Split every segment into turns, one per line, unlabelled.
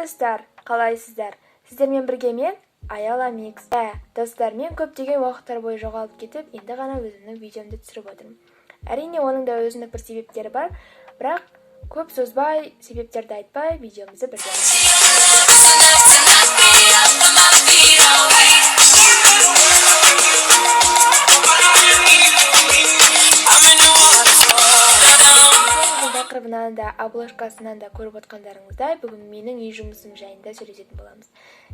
достар, қалайсыздар? Сіздермен бірге мен Аяла Микс. Достар, мен көптеген уақыттар бойы жоғалып кетіп, енді ғана өзімнің видеомды түсіріп отырмын. Әрине, оның да өзінің бір себептері бар, бірақ көп созбай, себептерді айтпай, видеомызды бірге тақырыбынан да, обложкасынан да көріп отқандарыңыздай, бүгін менің үй жұмысым жайында сөйлесетін боламыз.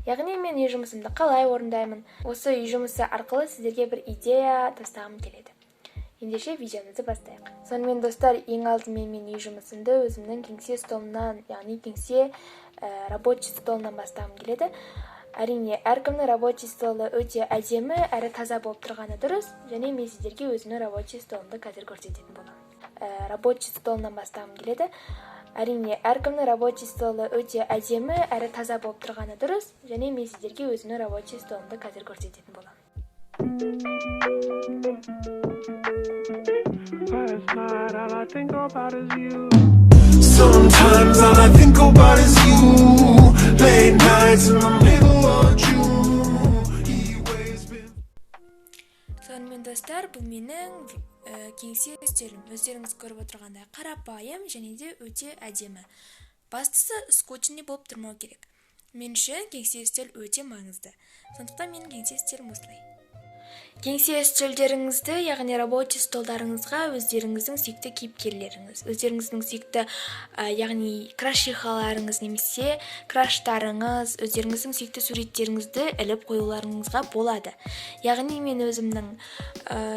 Яғни мен үй жұмысымды қалай орындаймын, осы үй жұмысы арқылы сіздерге бір идея тастағым келеді. Ендеше видеомызды бастайық. Сонымен достар, ең алдымен мен үй жұмысымды өзімнің кеңсе столымнан, яғни кеңсе рабочий столынан бастағым келеді. Әрине, әркімнің рабочий столы өте әдемі әрі таза болып тұрғаны дұрыс, және мен сіздерге өзімнің рабочий столымды қазір көрсететін боламын. Рабочий столынан бастағым келеді. Әрине, әркімнің рабочий столы өте әдемі әрі таза болып тұрғаны дұрыс, және мен сіздерге өзімнің рабочий столымды қазір көрсететін боламын.
Last night all I think about is you. Sometimes all I think about is you. Late nights in the middle of June.
Сонымен достар, бұл менің кеңсе үстелім. Өздеріңіз көріп отырғандай қарапайым және де өте әдемі. Бастысы скучный болып тұрмау керек. Мен үшін кеңсе үстел өте маңызды. Сондықтан менің кеңсе үстелім осылай. Кеңсе үстелдеріңізді, яғни рабочий столдарыңызға өздеріңіздің сүйікті кейіпкерлеріңіз, өздеріңіздің сүйікті, яғни крашихаларыңыз немесе краштарыңыз, өздеріңіздің сүйікті суреттеріңізді іліп қоюларыңызға болады. Яғни мен өзімнің,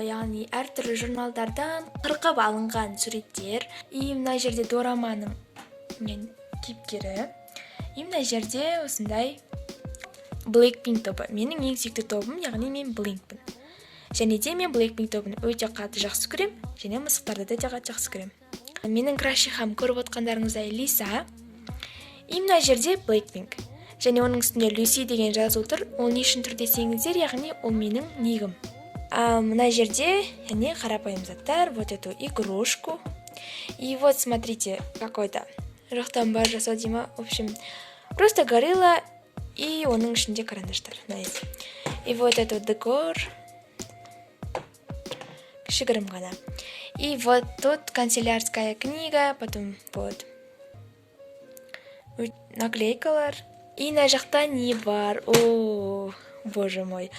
яғни әртүрлі журналдардан қырқып алынған суреттер, мына жерде дораманың кейіпкері, мына жерде осындай Blackpink тобы. Менің ең сүйікті тобым, яғни мен Blackpink. Және де мен Blackpink тобын өте қатты жақсы көрем, және мысықтарды да жақсы көрем. Менің крашихам көріп отқандарыңыздай Лиса. Мына жерде Blackpink. Және оның үстінде Люси деген жазу тұр. Ол не үшін тұр десеңіздер, яғни ол менің нигім. Мына жерде, яғни қарапайым заттар, вот эту игрушку. И вот смотрите, какой-то жоқтан бар жасау дейма. В общем, просто горилла. И оның ішінде карандаштар. И вот это декор. Кішігірім ғана. И вот тут канцелярская книга, потом вот наклейкалар. И на жақта не бар? О, боже мой.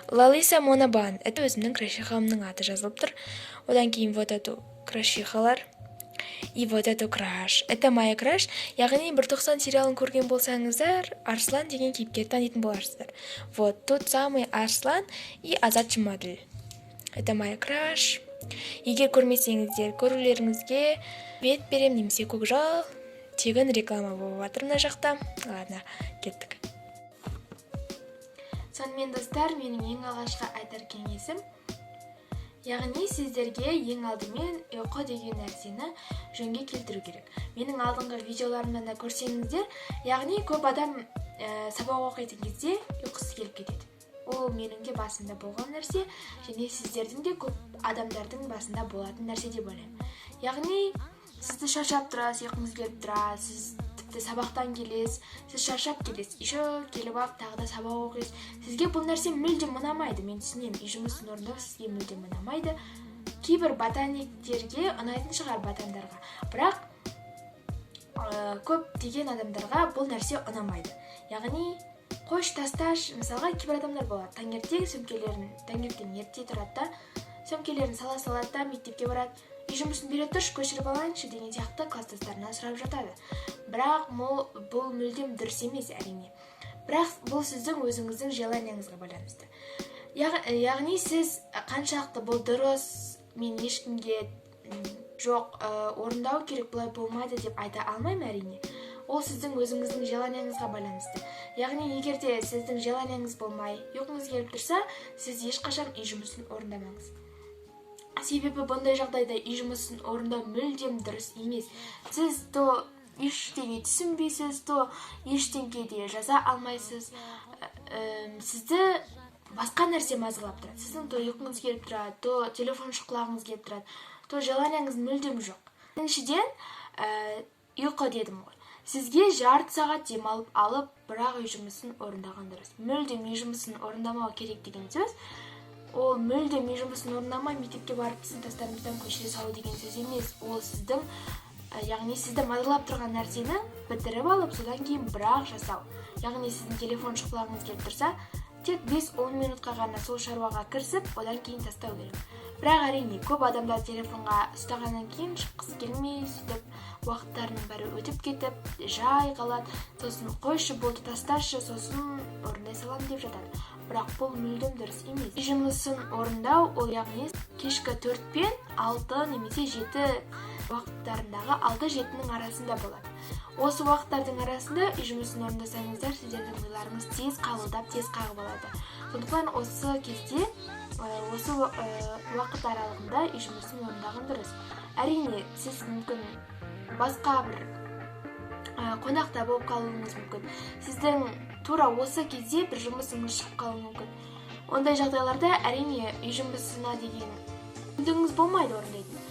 Лалиса Монабан. Это өзімнің крашихамның аты жазылып тұр. Одан кейін вот эту крашихалар. И вот это краш. Это моя краш. Яғни 190 сериалын көрген болсаңыздар, Арслан деген кейіпкерді танитын боларсыздар. Вот тот самый Арслан и Азат Чемадль. Это моя краш. Егер көрмесеңіздер, көрулеріңізге бет берем немесе көкжал. Тегін реклама болып жатыр мына жақта. Ладно, кеттік. Сонымен достар, менің ең алғашқы айтар кеңесім, яғни сіздерге ең алдымен ұйқы деген нәрсені жөнге келтіру керек. Менің алдыңғы видеоларымнан да көрсеңіздер, яғни көп адам сабақ оқитын кезде ұйқысы келіп кетеді. Ол менің де басында болған нәрсе, және сіздердің де көп адамдардың басында болатын нәрсе деп ойлаймын. Яғни сізді шаршап тұрасыз, ұйқыңыз келіп тұрады, сіз тіпті сабақтан келесіз, сіз шаршап келесіз, еще келіп алып тағы да сабақ оқисыз. Сізге бұл нәрсе мүлдем ұнамайды. Мен түсінемін, үй жұмысын орындау сізге мүлдем ұнамайды. Кейбір ботаниктерге ұнайтын шығар, ботандарға. Бірақ көп деген адамдарға бұл нәрсе ұнамайды. Яғни қош тасташ, мысалға кейбір адамдар болады. Таңертең ерте тұрады да, сөмкелерін сала да мектепке барады. Үй жұмысын бере тұрш, көшіріп алайыншы деген сияқты класстастарына сұрап жатады. Бірақ бұл мүлдем дұрыс емес, әрине. Бірақ бұл сіздің өзіңіздің желанияңызға байланысты. Яғни сіз қаншалықты бұл дұрыс, мен ешкімге жоқ, орындау керек, бұлай болмайды деп айта алмаймын, әрине. Ол сіздің өзіңіздің желанияңызға байланысты. Яғни егерде сіздің желанияңыз болмай, ұйқыңыз келіп тұрса, сіз ешқашан үй жұмысын орындамаңыз. Себебі бұндай жағдайда үй жұмысын орындау мүлдем дұрыс емес. Сіз то ештеңе түсінбейсіз, то ештеңе де жаза алмайсыз. Сізді басқа нәрсе мазалап тұрады. Сіздің то ұйқыңыз келіп тұрады, то телефон шұқылағыңыз келіп тұрады, то желанияңыз мүлдем жоқ. Біріншіден, ұйқы дедім ғой. Сізге жарты сағат демалып алып, бірақ үй жұмысын орындаған дұрыс. Мүлдем үй жұмысын орындамау керек деген сөз. Ол мүлдем үй жұмысын орындамай мектепке барып сыныптастарымыздан көшіре салу деген сөз емес. Ол сіздің, яғни сізді мазалап тұрған нәрсені бітіріп алып, содан кейін бірақ жасау. Яғни сіздің телефон шұқылағыңыз келіп тұрса, тек 5-10 минутқа ғана сол шаруаға кірісіп, одан кейін тастау керек. Бірақ әрине, көп адамдар телефонға ұстағаннан кейін шыққысы келмей, сөйтіп уақыттарының бәрі өтіп кетіп, жай қалады, сосын қойшы болды тасташы, сосын орындай салам деп жатады. Бірақ бұл мүлдем дұрыс емес. Үй жұмысын орындау, ол яғни кешкі 4 пен 6 немесе 7 уақыттарындағы 6-7-нің арасында болады. Осы уақыттардың арасында үй жұмысын орындасаңыздар, сіздердің миларыңыз тез қабылдап, тез қағып алады. Сондықтан осы кезде, осы уақыт аралығында үй жұмысын орындаған дұрыс. Әрине, сіз мүмкін басқа бір қонақта болып қалуыңыз мүмкін. Сіздің тура осы кезде бір жұмысыңыз шығып қалуы мүмкін. Ондай жағдайларда әрине үй жұмысына деген мүмкіндігіңіз болмайды орындайтын.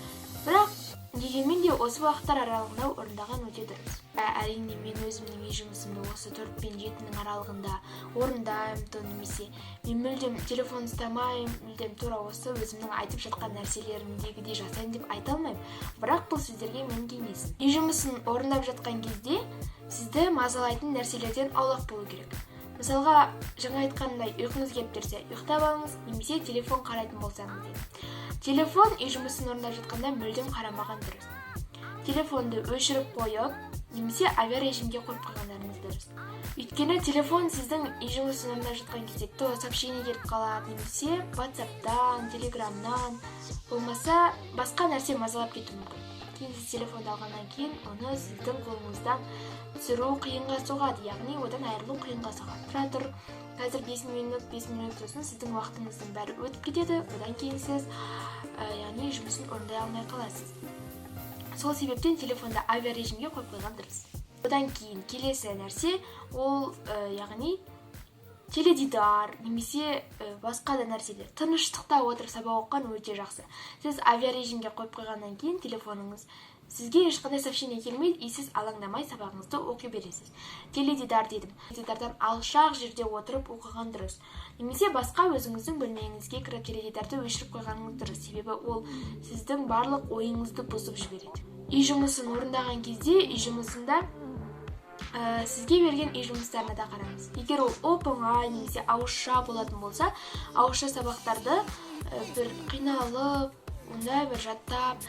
Бірақ дегенмен де осы уақыттар аралығында орындаған өте дұрыс. Әрине мен өзімнің үй жұмысымды осы 4 пен 7-нің аралығында орындаймын, немесе мен мүлдем телефон ұстамаймын, мүлдем тура осы өзімнің айтып жатқан нәрселерімдегідей жасаймын деп айта алмаймын. Бірақ бұл сіздерге менің кеңесім. Үй жұмысын орындап жатқан кезде сізді мазалайтын нәрселерден аулақ болу керек. Мысалға, жаңа айтқандай, ұйқыңыз келіп тұрса, ұйықтап алыңыз, немесе телефон қарайтын болсаңыз дейді. Телефон үй жұмысын орындап жатқанда мүлдем қарамаған дұрыс. Телефонды өшіріп қойып, немесе авиарежимге қойып қойғандарыңыз дұрыс. Өйткені телефон сіздің үй жұмысын орындап жатқан кезде то сообщение келіп қалады, немесе WhatsApp-тан, Telegram-нан, болмаса басқа нәрсе мазалап кетуі мүмкін. Кейін сіз телефонды алғаннан кейін, оны сіздің қолыңыздан түсіру қиынға соғады, яғни одан айырылу қиынға соғады. Тұра тұр, қазір 5 минут сосын сіздің уақытыңыздың бәрі өтіп кетеді, одан кейін сіз яғни жұмысын орындай алмай қаласыз. Сол себептен телефонды авиарежимге қойып қойған дұрыс. Одан кейін келесі нәрсе, ол яғни теледидар, немесе басқа да нәрселер. Тыныштықта отырып сабақ оқыған өте жақсы. Сіз авиарежимге қойып қойғаннан кейін телефоныңыз сізге ешқандай сообщение келмейді, сіз алаңдамай сабағыңызды оқи бересіз. Теледидар дедім. Теледидардан алшақ жерде отырып оқыған дұрыс. Немесе басқа өзіңіздің бөлмеңізге кіріп теледидарды өшіріп қойғаныңыз дұрыс. Себебі ол сіздің барлық ойыңызды бұзып жібереді. Үй жұмысын орындаған кезде, үй жұмысында сізге берген үй жұмыстарына да қараңыз. Егер ол оп-оңай немесе ауызша болатын болса, ауызша сабақтарды бір қиналып, ондай бір жаттап,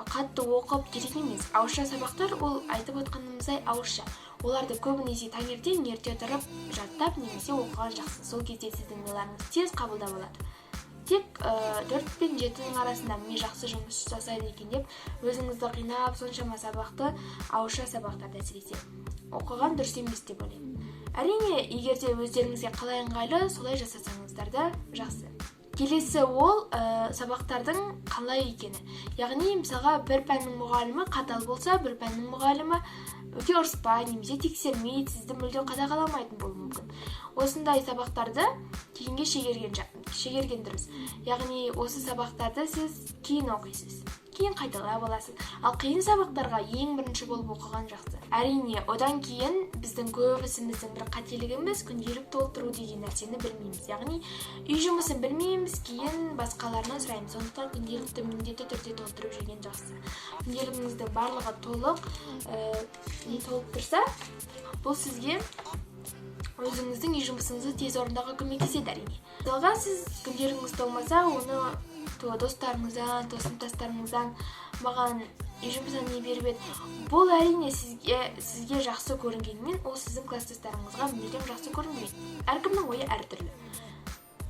қатты оқып керек емес. Ауызша сабақтар ол айтып отқанымыздай ауызша. Оларды көбінесе таңертең ерте тұрып жаттап немесе оқыған жақсы. Сол кезде сіздің миларыңыз тез қабылдап алады. Тек 4 пен 7-нің арасында ми жақсы жұмыс жасайды екен деп, өзіңізді қинап, соншама сабақты ауызша сабақтарды әсіресе оқыған дұрыс емес деп ойлаймын. Әрине, егер де өздеріңізге қалай ыңғайлы, солай жасасаңыздар да жақсы. Келесі ол сабақтардың қалай екені. Яғни, мысалға, бір пәннің мұғалімі қатал болса, бір пәннің мұғалімі өте ұрыспай, немесе тексермей, сізді мүлдем қадағаламайтын болуы мүмкін. Осындай сабақтарды кейінге шегерген дұрыс. Яғни, осы сабақтарды сіз кейін оқисыз, кейін қайталап аласыз. Ал қиын сабақтарға ең бірінші болып оқыған жақсы. Әрине, одан кейін біздің көбісіміздің бір қателігіміз күнделік толтыру деген нәрсені білмейміз. Яғни, үй жұмысын білмейміз, кейін басқаларынан сұраймыз. Сондықтан күнделікті міндетті түрде толтырып жүрген жақсы. Күнделігіңіздің барлығы толық толып тұрса, бұл сізге өзіңіздің үй жұмысыңызды тез орындауға көмектеседі әрине. Мысалға, сіз күнделігіңіз толмаса, оны достарыңыздан, сыныптастарыңыздан маған үй жұмысынан не беріп еді. Бұл әрине сізге жақсы көрінгенімен, ол сіздің класстастарыңызға мүлдем жақсы көрінбейді. Әркімнің ойы әртүрлі.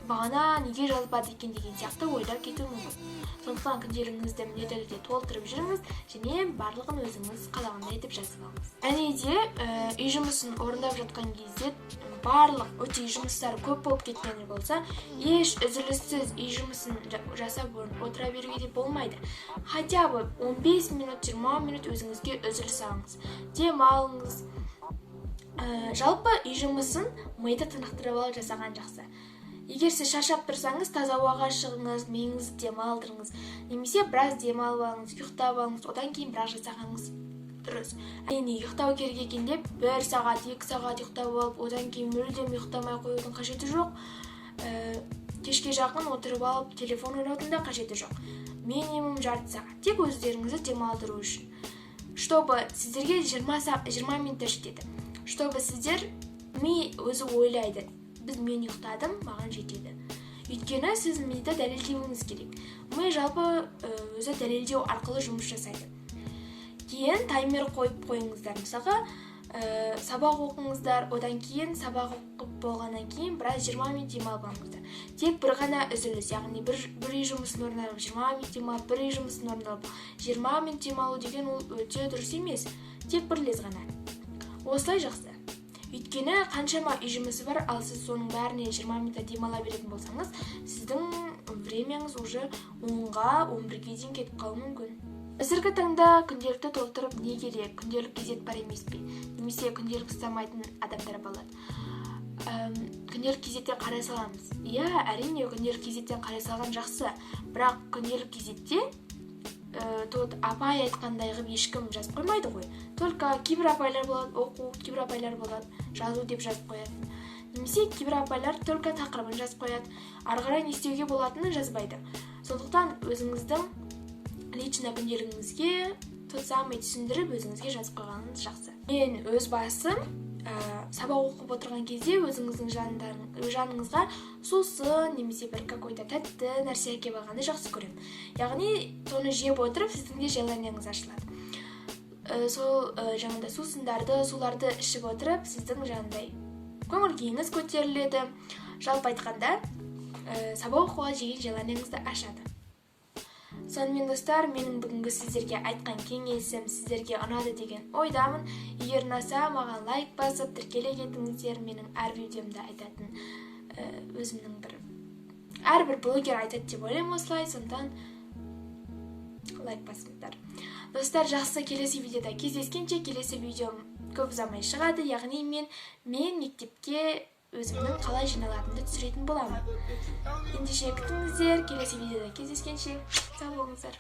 Бағана неге жазбады екен деген сияқты ойлар кетуі мүмкін. Сондықтан күнделігіңізді міндетті түрде толтырып жүріңіз және барлығын өзіңіз қалағандай етіп жазып алыңыз. Және де үй жұмысын орындап жатқан кезде барлық өте жұмыстар көп болып кеткені болса, еш үзіліссіз үй жұмысын жасап отыра беруге де болмайды. Хотя бы 15 минут, 20 минут өзіңізге үзіліс алыңыз. Демалыңыз. Жалпы үй жұмысын миды тынықтырып алып жасаған жақсы. Егер сіз шаршап тұрсаңыз, таза ауаға шығыңыз, миыңызды демалдырыңыз, немесе біраз демалып алыңыз, ұйықтап алыңыз, одан кейін біраз жасағаныңыз дұрыс. Әрине ұйықтау керек екен деп 1 сағат, 2 сағат ұйықтап алып, одан кейін мүлдем ұйықтамай қоюдың қажеті жоқ. Кешке жақын отырып алып, телефон ойнаудың да қажеті жоқ. Минимум жарты сағат, тек өздеріңізді демалдыру үшін. Чтобы сіздерге 20 минутта жетеді. Чтобы сіздер ми өзі ойлайды. Мен ұйықтадым, маған жетеді. Өйткені сіз миды дәлелдеуіңіз керек. Ми жалпы өзі дәлелдеу арқылы жұмыс жасайды. Кейін таймер қойып қойыңыздар. Мысалға, сабақ оқыңыздар, одан кейін сабақ оқып болғаннан кейін біраз 20 минут демалып алыңыздар. Тек бір ғана үзіліс, яғни бір үй жұмысын орындалып, 20 минут демалып, бір үй жұмысын орындалып, 20 минут демалу деген ол өте дұрыс емес. Тек бірлес ғана. Осылай жақсы. Өйткені қаншама үй жұмысы бар, ал сіз соның бәріне 20 минутта демала беретін болсаңыз, сіздің времяңыз уже 10-ға 11-ге дейін кетіп қалуы мүмкін. Қазіргі таңда күнделікті толтырып не керек? Күнделік кезет бар емес пе? Немесе күнделік ұстамайтын адамдар болады. Күнделік кезеттен қарай саламыз. Иә, әрине күнделік кезеттен қарай салған жақсы. Бірақ күнделік кезетте апай айтқандай ғып ешкім жазып қоймайды ғой. Только кейбір апайлар болады оқу, кейбір апайлар болады жазу деп жазып қояды. Немесе кейбір апайлар только тақырыбын жазып қояды. Ары қарай не істеуге болатынын жазбайды. Сондықтан өзіңіздің лично күнделігіңізге тот самый түсіндіріп өзіңізге жазып қойғаныңыз жақсы. Мен өз басым сабақ оқып отырған кезде өзіңіздің жаныңызға сусын немесе бір какой-то тәтті нәрсе әкеп алғанды жақсы көремін. Яғни соны жеп отырып сіздің де желанияңыз ашылады. Сол жаңағыдай сусындарды, суларды ішіп отырып сіздің жаңағыдай көңіл күйіңіз көтеріледі. Жалпы айтқанда сабақ оқуға деген желанияңызды ашады. Сонымен достар, менің бүгінгі сіздерге айтқан кеңесім сіздерге ұнады деген ойдамын. Егер ұнаса, маған лайк басып, тіркеле кетіңіздер. Менің әр видеомда айтатын өзімнің әрбір блогер айтады деп ойлаймын осылай, сондықтан лайк басыңыздар. Достар, жақсы, келесі видеода кездескенше, келесі видеом көп ұзамай шығады. Яғни мен мектепке өзімнің қалай жиналатынымды түсіретін боламын. Ендеше күтіңіздер, келесі видеода кездескенше сау болыңыздар.